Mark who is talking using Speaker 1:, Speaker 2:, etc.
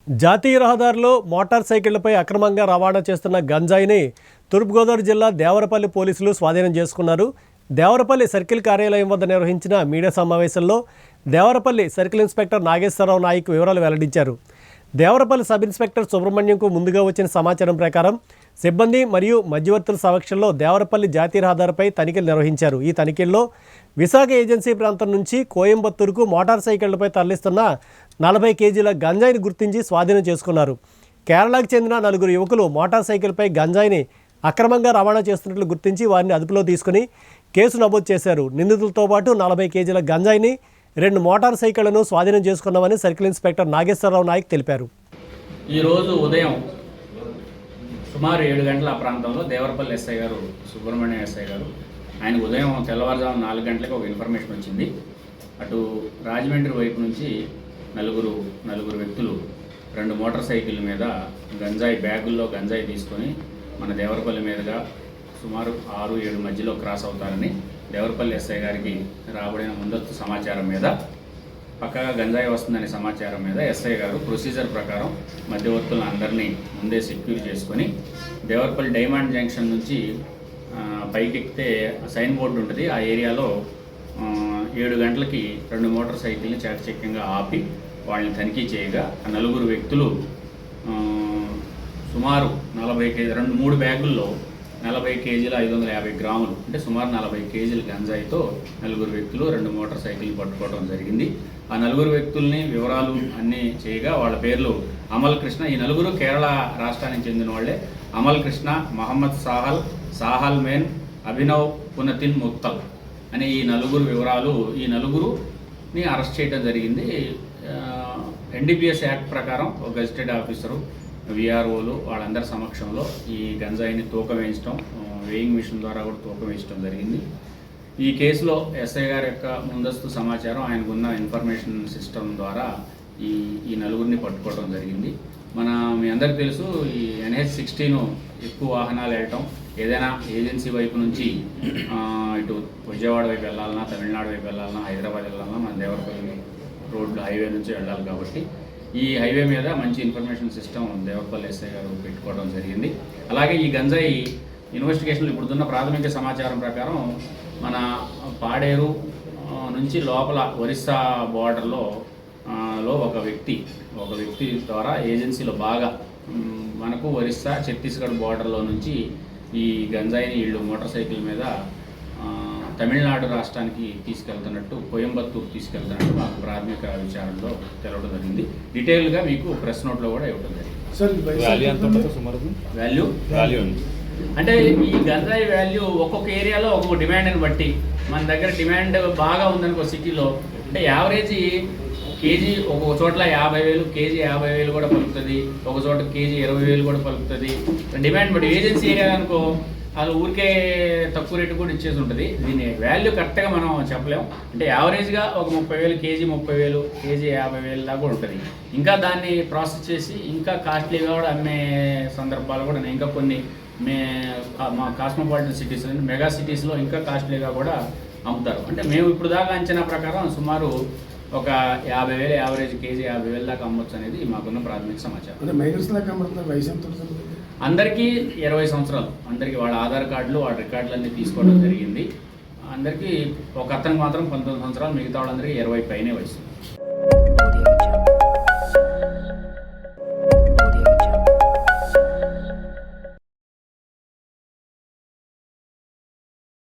Speaker 1: జాతీయ రహదారిలో మోటార్ సైకిళ్లపై అక్రమంగా రవాణా చేస్తున్న గంజాయిని తూర్పుగోదావరి జిల్లా దేవరపల్లి పోలీసులు స్వాధీనం చేసుకున్నారు. దేవరపల్లి సర్కిల్ కార్యాలయం వద్ద నిర్వహించిన మీడియా సమావేశంలో దేవరపల్లి సర్కిల్ ఇన్స్పెక్టర్ నాగేశ్వరరావు నాయక్ వివరాలు వెల్లడించారు. దేవరపల్లి సబ్ ఇన్స్పెక్టర్ సుబ్రహ్మణ్యంకు ముందుగా వచ్చిన సమాచారం ప్రకారం సిబ్బంది మరియు మధ్యవర్తుల సమక్షంలో దేవరపల్లి జాతీయ రహదారిపై తనిఖీలు నిర్వహించారు. ఈ తనిఖీల్లో విశాఖ ఏజెన్సీ ప్రాంతం నుంచి కోయంబత్తూరుకు మోటార్ సైకిళ్లపై తరలిస్తున్న 40 కేజీల గంజాయిని గుర్తించి స్వాధీనం చేసుకున్నారు. కేరళకు చెందిన 4 యువకులు మోటార్ సైకిల్పై గంజాయిని అక్రమంగా రవాణా చేస్తున్నట్లు గుర్తించి వారిని అదుపులో తీసుకుని కేసు నమోదు చేశారు. నిందితులతో పాటు 40 కేజీల గంజాయిని 2 మోటార్ సైకిళ్లను స్వాధీనం చేసుకున్నామని సర్కిల్ ఇన్స్పెక్టర్ నాగేశ్వరరావు నాయక్ తెలిపారు.
Speaker 2: ఈరోజు ఉదయం సుమారు 7 గంటల ప్రాంతంలో దేవరపల్లి ఎస్ఐ గారు సుబ్రహ్మణ్యం ఎస్ఐ గారు ఆయన ఉదయం తెల్లవారుజాము 4 గంటలకు ఒక ఇన్ఫర్మేషన్ వచ్చింది. అటు రాజమండ్రి వైపు నుంచి నలుగురు వ్యక్తులు 2 మోటార్ సైకిళ్ళ మీద గంజాయి బ్యాగుల్లో గంజాయి తీసుకొని మన దేవరపల్లి మీదుగా సుమారు 6-7 మధ్యలో క్రాస్ అవుతారని దేవరపల్లి ఎస్ఐ గారికి రాబడిన ముందస్తు సమాచారం మీద పక్కగా గంజాయి వస్తుందనే సమాచారం మీద ఎస్ఐ గారు ప్రొసీజర్ ప్రకారం మధ్యవర్తులను అందరినీ ముందే సెక్యూర్ చేసుకొని దేవరపల్లి డైమండ్ జంక్షన్ నుంచి పైకెక్కితే సైన్ బోర్డు ఉంటుంది. ఆ ఏరియాలో 7 గంటలకి 2 మోటార్ సైకిల్ని చాకచక్యంగా ఆపి వాళ్ళని తనిఖీ చేయగా 4 వ్యక్తులు సుమారు 40 కేజీ 3 బ్యాగుల్లో 40 కేజీల 550 గ్రాములు అంటే సుమారు 40 కేజీల గంజాయితో 4 వ్యక్తులు 2 మోటార్ సైకిల్ పట్టుకోవడం జరిగింది. ఆ 4 వ్యక్తుల్ని వివరాలు అన్నీ చేయగా వాళ్ళ పేర్లు అమల్ కృష్ణ. ఈ 4 కేరళ రాష్ట్రానికి చెందిన వాళ్ళే. అమల్ కృష్ణ, మహమ్మద్ సాహల్ మేన్, అభినవ్ పునతిన్ ముక్తల్ అనే ఈ 4 వివరాలు. ఈ 4ని అరెస్ట్ చేయడం జరిగింది. ఎన్డీపీఎస్ యాక్ట్ ప్రకారం ఒక గెజిటెడ్ ఆఫీసరు, విఆర్ఓలు వాళ్ళందరి సమక్షంలో ఈ గంజాయిని తూకం వేయించడం, వేయింగ్ మిషన్ ద్వారా కూడా తూకం వేయించడం జరిగింది. ఈ కేసులో ఎస్ఐ గారి యొక్క ముందస్తు సమాచారం ఆయనకున్న ఇన్ఫర్మేషన్ సిస్టమ్ ద్వారా ఈ 4ని పట్టుకోవడం జరిగింది. మీ అందరికీ తెలుసు, ఈ NH-16 ఎక్కువ వాహనాలు వెళ్ళటం, ఏదైనా ఏజెన్సీ వైపు నుంచి ఇటు విజయవాడ వైపు వెళ్ళాలన్నా, తమిళనాడు వైపు వెళ్ళాలన్నా, హైదరాబాద్ వెళ్ళాలన్నా మన దేవరపల్లి రోడ్డు హైవే నుంచి వెళ్ళాలి. కాబట్టి ఈ హైవే మీద మంచి ఇన్ఫర్మేషన్ సిస్టమ్ దేవరపల్లి ఎస్ఐ గారు పెట్టుకోవడం జరిగింది. అలాగే ఈ గంజాయి ఇన్వెస్టిగేషన్లు ఇప్పుడున్న ప్రాథమిక సమాచారం ప్రకారం మన పాడేరు నుంచి లోపల ఒరిస్సా బార్డర్లో ఒక వ్యక్తి ద్వారా ఏజెన్సీలో బాగా మనకు ఒరిస్సా ఛత్తీస్గఢ్ బార్డర్లో నుంచి ఈ గంజాయిని వీళ్ళు మోటార్ సైకిల్ మీద తమిళనాడు రాష్ట్రానికి తీసుకెళ్తున్నట్టు, కోయంబత్తూరు తీసుకెళ్తున్నట్టు మాకు ప్రాథమిక విచారణలో తెలవడం జరిగింది. డీటెయిల్గా మీకు ప్రెస్ నోట్లో కూడా ఇవ్వడం జరిగింది. వాల్యూ అంటే ఈ గంజాయి వాల్యూ ఒక్కొక్క ఏరియాలో ఒక్కొక్క డిమాండ్ని బట్టి, మన దగ్గర డిమాండ్ బాగా ఉందనుకో సిటీలో అంటే యావరేజ్ కేజీ ఒక్కొక్క చోట్ల 50,000, కేజీ 50,000 కూడా పలుకుతుంది, ఒక చోట కేజీ 20,000 కూడా పలుకుతుంది. డిమాండ్ బట్టి ఏజెన్సీ ఏరియా అనుకో అది ఊరికే తక్కువ రేటు కూడా ఇచ్చేసి ఉంటుంది. దీని వాల్యూ కరెక్ట్గా మనం చెప్పలేము. అంటే యావరేజ్గా ఒక 30,000 కేజీ 30,000, కేజీ 50,000 దాకా కూడా ఉంటుంది. ఇంకా దాన్ని ప్రాసెస్ చేసి ఇంకా కాస్ట్లీగా కూడా అమ్మే సందర్భాలు కూడా ఇంకా కొన్ని మా కాస్మోపాలిటన్ సిటీస్, మెగా సిటీస్లో ఇంకా కాస్ట్లీగా కూడా అమ్ముతారు. అంటే మేము ఇప్పుడు దాకా అంచనా ప్రకారం సుమారు ఒక 50,000 యావరేజ్ కేజీ 50,000 దాకా అమ్మొచ్చు అనేది మాకున్న ప్రాథమిక సమాచారం. అందరికీ 20 సంవత్సరాలు, అందరికీ వాళ్ళ ఆధార్ కార్డులు వాళ్ళ రికార్డులన్నీ తీసుకోవడం జరిగింది. అందరికీ ఒక అతనికి మాత్రం 19 సంవత్సరాలు, మిగతా వాళ్ళందరికీ 20 పైనే వయసు.